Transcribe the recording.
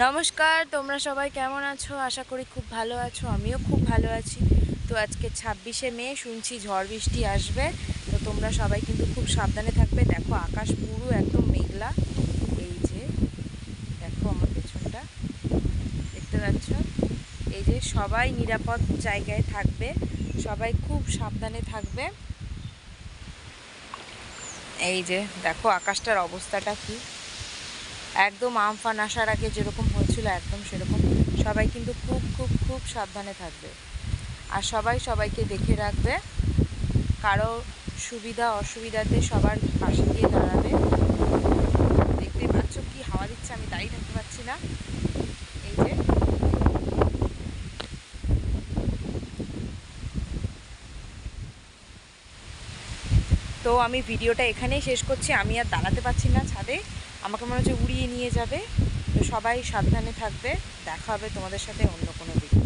নমস্কার, তোমরা সবাই কেমন আছো? আশা করি খুব ভালো আছো। আমিও খুব ভালো আছি। তো আজকে 26শে মে, শুনছি ঝড় বৃষ্টি আসবে। তো তোমরা সবাই কিন্তু খুব সাবধানে থাকবে। দেখো আকাশ পুরো একদম মেঘলা। এই যে দেখো আমার পেছনটা, দেখতে পাচ্ছ? এই যে সবাই নিরাপদ জায়গায় থাকবে, সবাই খুব সাবধানে থাকবে। এই যে দেখো আকাশটার অবস্থাটা কি, একদম আমফান আসার আগে যেরকম হয়েছিল একদম সেরকম। সবাই কিন্তু খুব খুব খুব সাবধানে থাকবে, আর সবাই সবাইকে দেখে রাখবে। কারো সুবিধা অসুবিধাতে সবার পাশে গিয়ে দাঁড়াবে। দেখতে পাচ্ছ কি হাওয়া দিচ্ছে, আমি দাঁড়িয়ে থাকতে পারছি না। এই যে তো আমি ভিডিওটা এখানেই শেষ করছি। আমি আর দাঁড়াতে পারছি না ছাদে, আমাকে মনে হচ্ছে উড়িয়ে নিয়ে যাবে। তো সবাই সাবধানে থাকবে। দেখা হবে তোমাদের সাথে অন্য কোনো ভিডিও।